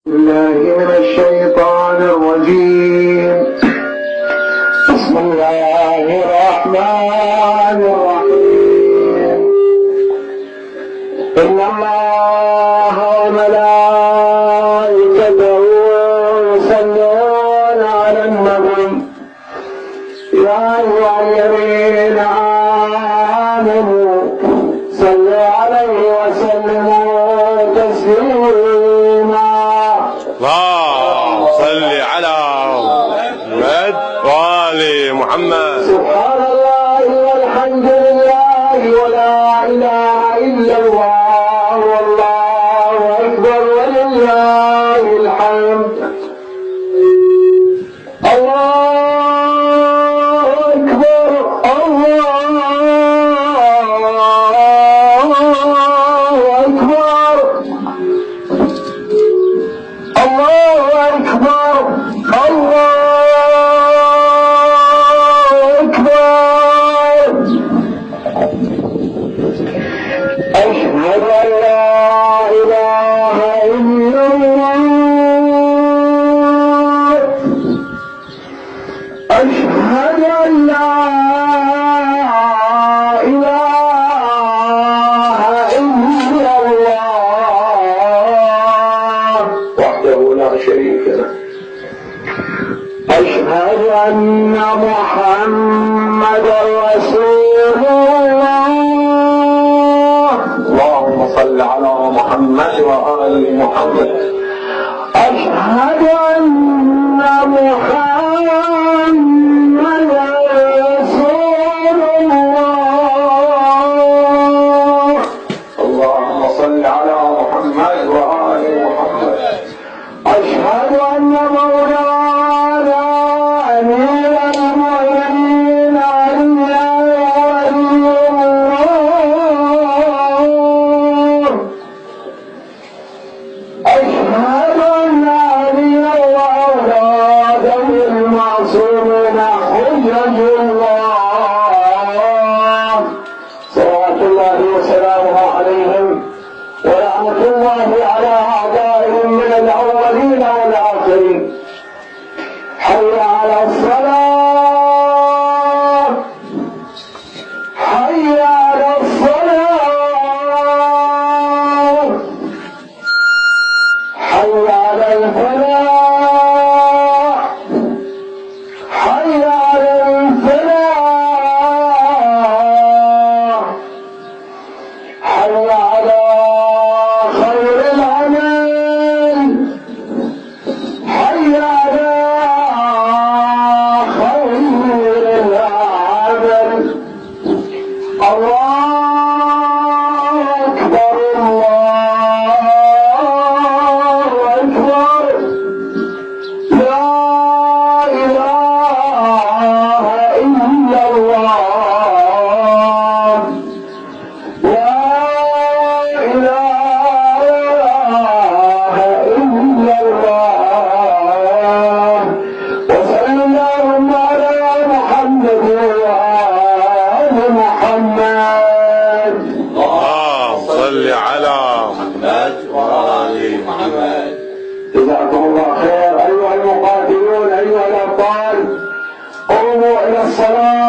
الله من الشيطان الرجيم. بسم الله الرحمن الرحيم. إن الله وملائكته يصلون على النبي يا أيها الذين آمنوا صلوا عليه وسلموا تسليما. اللهم صل على محمد وآل محمد. سبحان الله والحمد لله ولا إله إلا الله والله أكبر ولله الحمد. الله أكبر الله أكبر الله أكبر الله أكبر. أشهد أن لا إله إلا الله. أشهد أن لا إله إلا الله وحده لا شريك له. أشهد أن محمدا رسول الله. اللهم صل على محمد وآل محمد. أشهد أن محمدا رسول الله. اللهم صل على محمد وآل محمد. أشهد أن مولانا أمير المؤمنين علي ولي الله. أشهد أن علي وأولاده المعصومين حجج الله صلوات الله وسلامه عليهم ولعنة الله على أعدائهم من الأولين والآخرين. حي على الصلاة حي على الصلاة حي على الفلاح حي على الفلاح حي على خير العمل حي على خير العمل. الله أكبر الله أكبر. لا إله إلا الله. لا إله إلا الله. وصلى اللهم على محمد وآل محمد. اللهم صل على محمد وآل محمد. جزاكم الله خير أيها المقاتلون أيها الأبطال. قوموا إلى الصلاة.